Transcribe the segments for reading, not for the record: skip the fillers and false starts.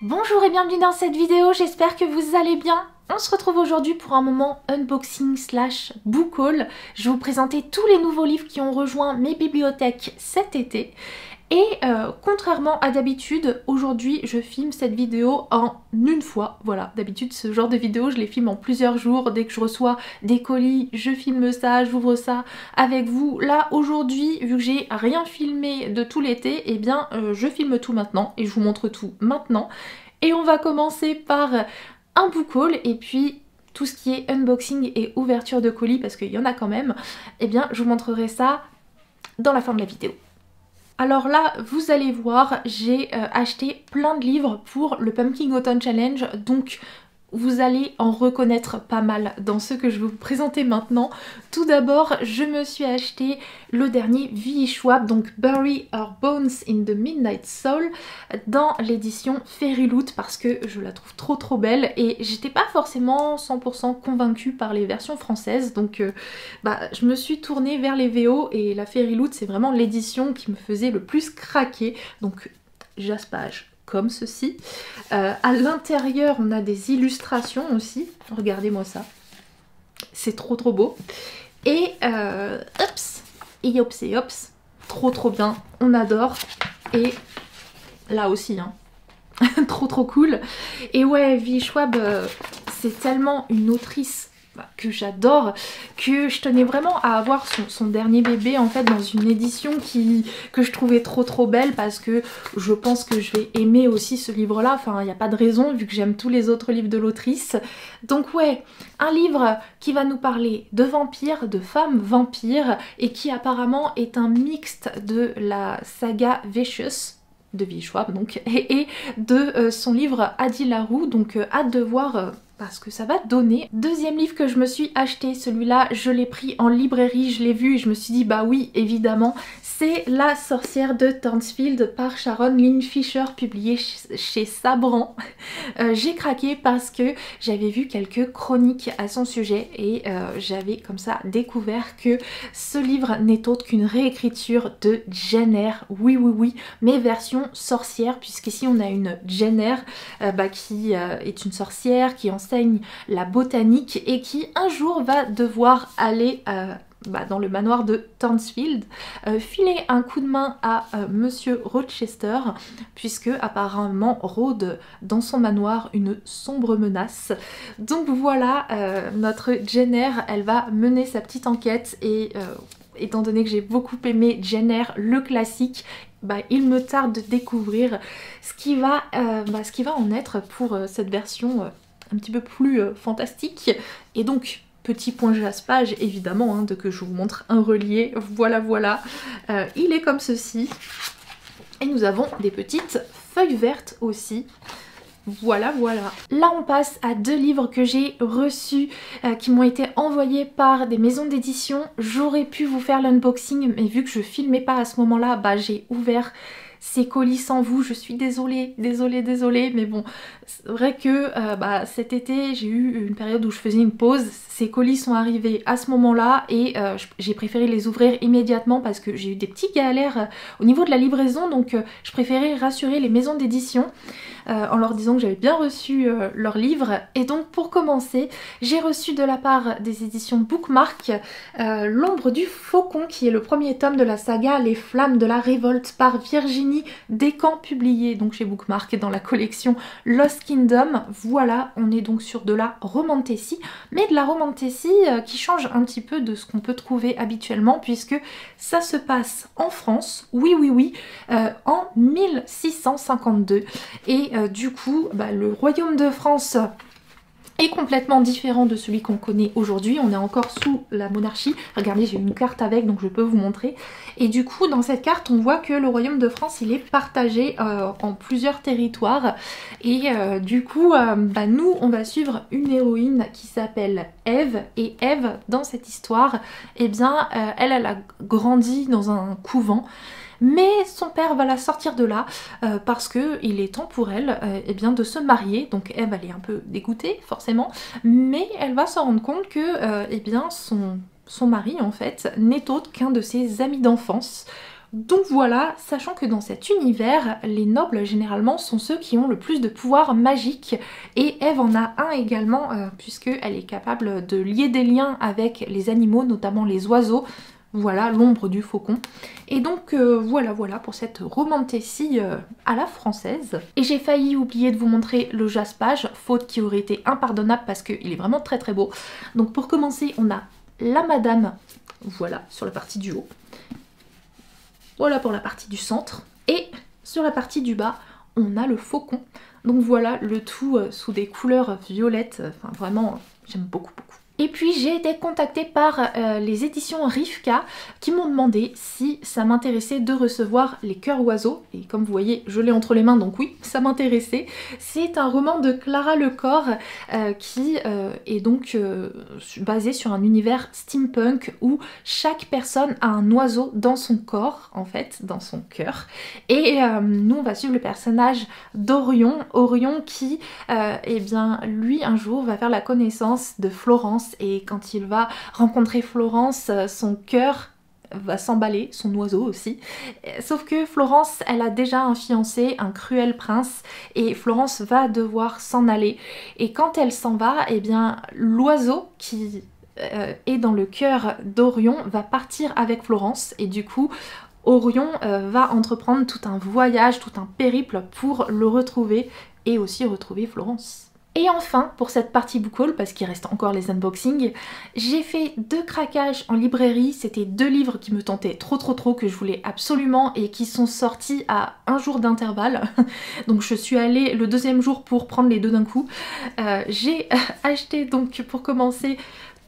Bonjour et bienvenue dans cette vidéo, j'espère que vous allez bien. On se retrouve aujourd'hui pour un moment unboxing slash book haul. Je vais vous présenter tous les nouveaux livres qui ont rejoint mes bibliothèques cet été. Et contrairement à d'habitude, aujourd'hui je filme cette vidéo en une fois. Voilà, d'habitude ce genre de vidéo je les filme en plusieurs jours. Dès que je reçois des colis, je filme ça, j'ouvre ça avec vous. Là aujourd'hui, vu que j'ai rien filmé de tout l'été, eh bien je filme tout maintenant et je vous montre tout maintenant. Et on va commencer par un book haul et puis tout ce qui est unboxing et ouverture de colis, parce qu'il y en a quand même, eh bien je vous montrerai ça dans la fin de la vidéo. Alors là, vous allez voir, j'ai acheté plein de livres pour le Pumpkin Autumn Challenge, donc vous allez en reconnaître pas mal dans ceux que je vais vous présenter maintenant. Tout d'abord, je me suis acheté le dernier V.E. Schwab, donc Bury Our Bones in the Midnight Soul, dans l'édition Fairyloot, parce que je la trouve trop belle et j'étais pas forcément 100% convaincue par les versions françaises, donc je me suis tournée vers les VO et la Fairyloot c'est vraiment l'édition qui me faisait le plus craquer, donc jaspage comme ceci. À l'intérieur, on a des illustrations aussi. Regardez-moi ça. C'est trop beau. Et ops, et ops, trop bien. On adore. Et là aussi, hein. trop cool. Et ouais, V.E. Schwab, c'est tellement une autrice que j'adore, que je tenais vraiment à avoir son dernier bébé en fait dans une édition que je trouvais trop belle, parce que je pense que je vais aimer aussi ce livre là, enfin il n'y a pas de raison vu que j'aime tous les autres livres de l'autrice. Donc ouais, un livre qui va nous parler de vampires, de femmes vampires, et qui apparemment est un mixte de la saga Vicious de V.E. Schwab donc, et de son livre Addie LaRue, donc hâte de voir parce que ça va donner. Deuxième livre que je me suis acheté, celui-là je l'ai pris en librairie, je l'ai vu et je me suis dit bah oui évidemment, c'est La sorcière de Thornsfield par Sharon Lynn Fisher, publié chez Sabran. J'ai craqué parce que j'avais vu quelques chroniques à son sujet et j'avais comme ça découvert que ce livre n'est autre qu'une réécriture de Jane Eyre, oui, mais version sorcière, puisqu'ici on a une Jane Eyre qui est une sorcière qui enseigne la botanique et qui un jour va devoir aller dans le manoir de Thornsfield, filer un coup de main à Monsieur Rochester, puisque apparemment rôde dans son manoir une sombre menace. Donc voilà, notre Jane Eyre, elle va mener sa petite enquête et étant donné que j'ai beaucoup aimé Jane Eyre, le classique, il me tarde de découvrir ce qui va en être pour cette version un petit peu plus fantastique. Et donc petit point jaspage évidemment, hein, de que je vous montre un relié, voilà. Il est comme ceci. Et nous avons des petites feuilles vertes aussi. Voilà. Là on passe à deux livres que j'ai reçus, qui m'ont été envoyés par des maisons d'édition. J'aurais pu vous faire l'unboxing, mais vu que je filmais pas à ce moment-là, j'ai ouvert ces colis sans vous, je suis désolée, mais bon, c'est vrai que cet été j'ai eu une période où je faisais une pause, ces colis sont arrivés à ce moment-là et j'ai préféré les ouvrir immédiatement parce que j'ai eu des petites galères au niveau de la livraison, donc je préférais rassurer les maisons d'édition en leur disant que j'avais bien reçu leur livre. Et donc pour commencer, j'ai reçu de la part des éditions Bookmark L'ombre du faucon, qui est le premier tome de la saga Les flammes de la révolte par Virginie Despentes, publié donc chez Bookmark dans la collection Lost Kingdom. Voilà, on est donc sur de la romantasy, mais de la romantasy qui change un petit peu de ce qu'on peut trouver habituellement, puisque ça se passe en France, oui, en 1652. Et du coup, le royaume de France est complètement différent de celui qu'on connaît aujourd'hui. On est encore sous la monarchie. Regardez, j'ai une carte avec, donc je peux vous montrer. Et du coup, dans cette carte, on voit que le royaume de France, il est partagé en plusieurs territoires. Et du coup, nous, on va suivre une héroïne qui s'appelle Eve. Et Eve, dans cette histoire, elle a grandi dans un couvent. Mais son père va la sortir de là parce que il est temps pour elle de se marier. Donc Eve, elle est un peu dégoûtée forcément, mais elle va se rendre compte que son mari en fait n'est autre qu'un de ses amis d'enfance. Donc voilà, sachant que dans cet univers, les nobles généralement sont ceux qui ont le plus de pouvoir magique et Eve en a un également puisqu'elle est capable de lier des liens avec les animaux, notamment les oiseaux. Voilà, l'ombre du faucon. Et donc voilà pour cette romantécie à la française. Et j'ai failli oublier de vous montrer le jaspage, faute qui aurait été impardonnable parce qu'il est vraiment très très beau. Donc pour commencer, on a la madame, voilà, sur la partie du haut. Voilà pour la partie du centre. Et sur la partie du bas, on a le faucon. Donc voilà, le tout sous des couleurs violettes. Enfin vraiment, j'aime beaucoup. Et puis j'ai été contactée par les éditions Rivka qui m'ont demandé si ça m'intéressait de recevoir Les Cœurs Oiseaux. Et comme vous voyez, je l'ai entre les mains, donc oui, ça m'intéressait. C'est un roman de Clara Lecor qui est donc basé sur un univers steampunk où chaque personne a un oiseau dans son corps, en fait, dans son cœur. Et nous, on va suivre le personnage d'Orion. Orion qui, eh bien, lui, un jour, va faire la connaissance de Florence. Et quand il va rencontrer Florence, son cœur va s'emballer, son oiseau aussi. Sauf que Florence, elle a déjà un fiancé, un cruel prince, et Florence va devoir s'en aller. Et quand elle s'en va, eh bien l'oiseau qui est dans le cœur d'Orion va partir avec Florence, et du coup Orion va entreprendre tout un voyage, tout un périple pour le retrouver et aussi retrouver Florence. Et enfin, pour cette partie book haul, parce qu'il reste encore les unboxings, j'ai fait 2 craquages en librairie. C'était 2 livres qui me tentaient trop, que je voulais absolument et qui sont sortis à un jour d'intervalle. Donc je suis allée le 2e jour pour prendre les 2 d'un coup. J'ai acheté donc pour commencer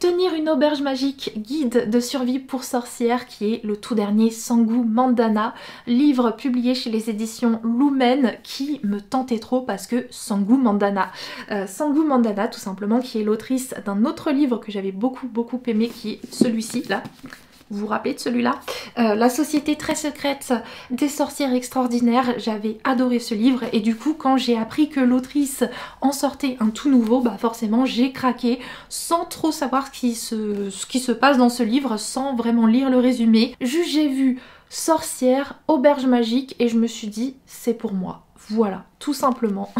Tenir une auberge magique, guide de survie pour sorcières, qui est le tout dernier Sangu Mandana, livre publié chez les éditions Lumen qui me tentait trop parce que Sangu Mandana tout simplement, qui est l'autrice d'un autre livre que j'avais beaucoup aimé, qui est celui-ci là. Vous vous rappelez de celui-là? La société très secrète des sorcières extraordinaires. J'avais adoré ce livre et du coup quand j'ai appris que l'autrice en sortait un tout nouveau, bah forcément j'ai craqué sans trop savoir ce qui se passe dans ce livre, sans vraiment lire le résumé. Juste j'ai vu sorcière, auberge magique et je me suis dit c'est pour moi. Voilà, tout simplement.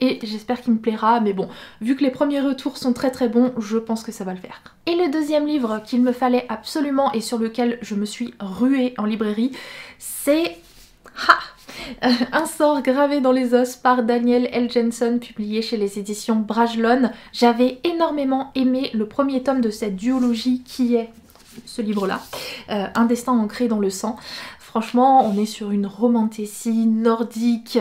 Et j'espère qu'il me plaira, mais bon, vu que les premiers retours sont très bons, je pense que ça va le faire. Et le 2e livre qu'il me fallait absolument et sur lequel je me suis ruée en librairie, c'est... Un sort gravé dans les os par Daniel L. Jensen, publié chez les éditions Brajlon. J'avais énormément aimé le premier tome de cette duologie qui est ce livre-là, Un destin ancré dans le sang. Franchement, on est sur une romantécie nordique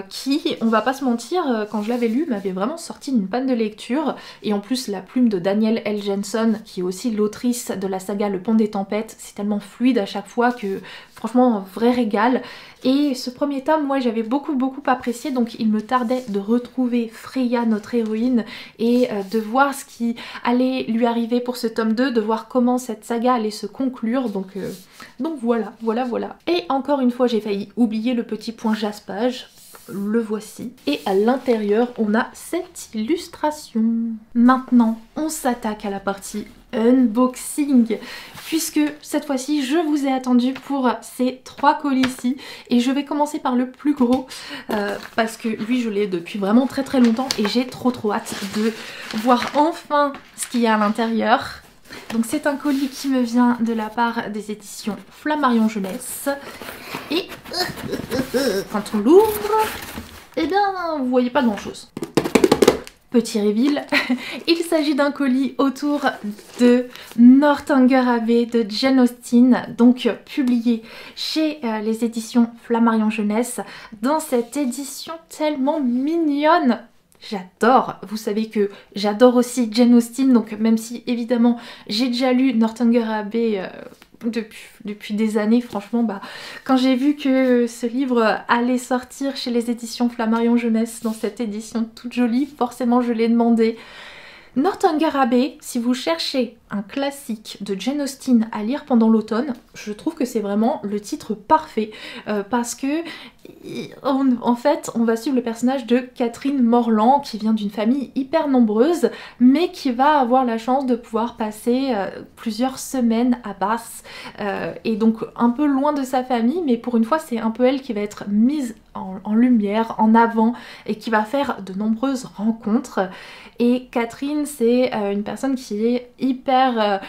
qui, on va pas se mentir, quand je l'avais lu, m'avait vraiment sorti d'une panne de lecture. Et en plus, la plume de Daniel L. Jensen, qui est aussi l'autrice de la saga Le Pont des Tempêtes, c'est tellement fluide à chaque fois que, franchement, un vrai régal. Et ce premier tome, moi, j'avais beaucoup apprécié, donc il me tardait de retrouver Freya, notre héroïne, et de voir ce qui allait lui arriver pour ce tome 2, de voir comment cette saga allait se conclure, donc voilà. Et encore une fois, j'ai failli oublier le petit point jaspage. Le voici. Et à l'intérieur, on a cette illustration. Maintenant, on s'attaque à la partie unboxing, puisque cette fois-ci, je vous ai attendu pour ces 3 colis-ci. Et je vais commencer par le plus gros, parce que lui, je l'ai depuis vraiment très longtemps et j'ai trop hâte de voir enfin ce qu'il y a à l'intérieur. Donc c'est un colis qui me vient de la part des éditions Flammarion Jeunesse. Et quand on l'ouvre, eh bien vous voyez pas grand chose. Petit reveal, il s'agit d'un colis autour de Northanger Abbey de Jane Austen, donc publié chez les éditions Flammarion Jeunesse, dans cette édition tellement mignonne. J'adore, vous savez que j'adore aussi Jane Austen, donc même si évidemment j'ai déjà lu Northanger Abbey depuis des années, franchement, bah, quand j'ai vu que ce livre allait sortir chez les éditions Flammarion Jeunesse dans cette édition toute jolie, forcément je l'ai demandé. Northanger Abbey, si vous cherchez un classique de Jane Austen à lire pendant l'automne, je trouve que c'est vraiment le titre parfait parce que en fait on va suivre le personnage de Catherine Morland qui vient d'une famille hyper nombreuse mais qui va avoir la chance de pouvoir passer plusieurs semaines à Bath et donc un peu loin de sa famille, mais pour une fois c'est un peu elle qui va être mise en lumière, en avant, et qui va faire de nombreuses rencontres. Et Catherine, c'est une personne qui est hyper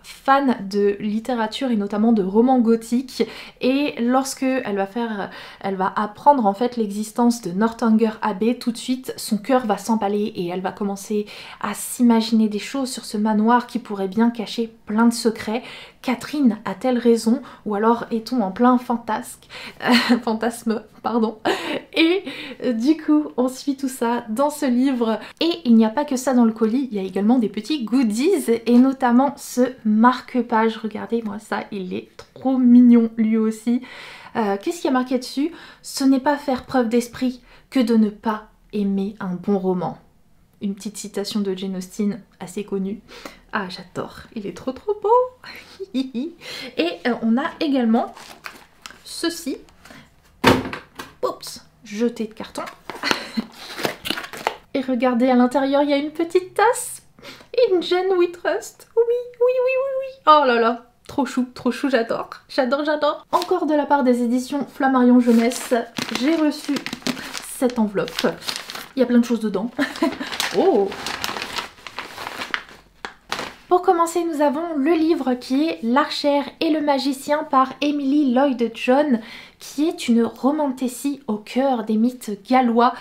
fan de littérature et notamment de romans gothiques, et lorsque elle va apprendre en fait l'existence de Northanger Abbey, tout de suite son cœur va s'emballer et elle va commencer à s'imaginer des choses sur ce manoir qui pourrait bien cacher plein de secrets. Catherine a-t-elle raison, ou alors est-on en plein fantasme, pardon. Et du coup on suit tout ça dans ce livre, et il n'y a pas que ça dans le colis, il y a également des petits goodies et notamment ce marque-page. Regardez moi ça, il est trop mignon lui aussi. Qu'est-ce qu'il y a marqué dessus? Ce n'est pas faire preuve d'esprit que de ne pas aimer un bon roman. Une petite citation de Jane Austen assez connue. Ah j'adore, il est trop beau. Et on a également ceci. Oups, jeté de carton. Et regardez, à l'intérieur il y a une petite tasse. Une Jane We Trust. Oui. Oh là là, trop chou, j'adore. J'adore. Encore de la part des éditions Flammarion Jeunesse, j'ai reçu cette enveloppe. Il y a plein de choses dedans. Oh! Pour commencer, nous avons le livre qui est L'Archère et le Magicien par Emily Lloyd-John, qui est une romantécie au cœur des mythes gallois,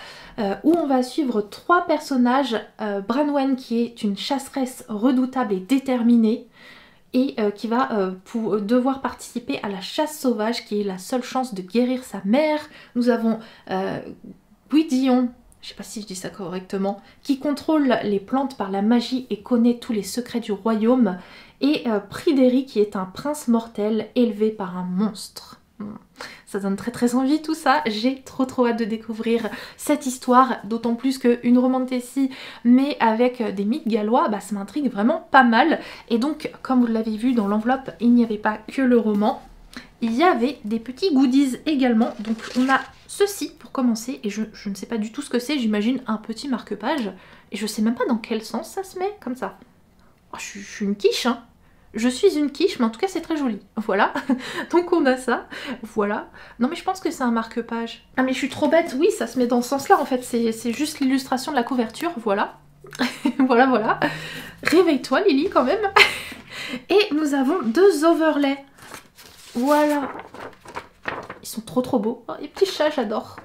où on va suivre trois personnages. Branwen, qui est une chasseresse redoutable et déterminée, et qui va devoir participer à la chasse sauvage, qui est la seule chance de guérir sa mère. Nous avons Gwydion, je sais pas si je dis ça correctement, qui contrôle les plantes par la magie et connaît tous les secrets du royaume, et Pryderi, qui est un prince mortel élevé par un monstre. Ça donne très envie tout ça, j'ai trop hâte de découvrir cette histoire, d'autant plus qu'une romantécie mais avec des mythes gallois, bah, ça m'intrigue vraiment pas mal. Et donc comme vous l'avez vu dans l'enveloppe, il n'y avait pas que le roman, il y avait des petits goodies également. Donc on a ceci pour commencer, et je ne sais pas du tout ce que c'est, j'imagine un petit marque-page, et je sais même pas dans quel sens ça se met comme ça. Oh, je suis une quiche, hein. Je suis une quiche, mais en tout cas c'est très joli. Voilà, donc on a ça, voilà. Non mais je pense que c'est un marque-page. Ah mais je suis trop bête, oui ça se met dans ce sens-là en fait, c'est juste l'illustration de la couverture, voilà. voilà. Réveille-toi Lily quand même. Et nous avons deux overlays. Voilà. Ils sont trop beaux. Oh, les petits chats, j'adore.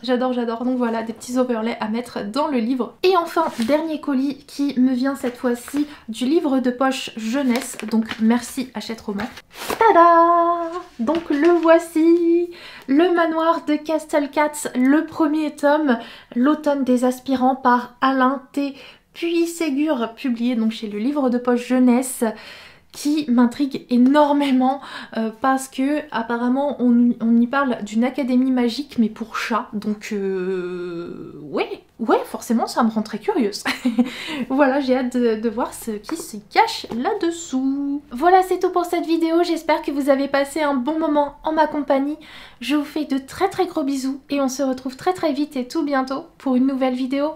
J'adore. Donc voilà, des petits overlays à mettre dans le livre. Et enfin, dernier colis qui me vient cette fois-ci du livre de poche jeunesse. Donc merci Hachette Roman. Tada! Donc le voici, le manoir de Castle Cats, le premier tome, l'automne des aspirants par Alain T. Puységur, publié donc chez le livre de poche jeunesse, qui m'intrigue énormément parce que apparemment on y parle d'une académie magique mais pour chats, donc ouais forcément ça me rend très curieuse. Voilà, j'ai hâte de voir ce qui se cache là-dessous. Voilà, c'est tout pour cette vidéo, j'espère que vous avez passé un bon moment en ma compagnie. Je vous fais de très gros bisous et on se retrouve très vite et tout bientôt pour une nouvelle vidéo.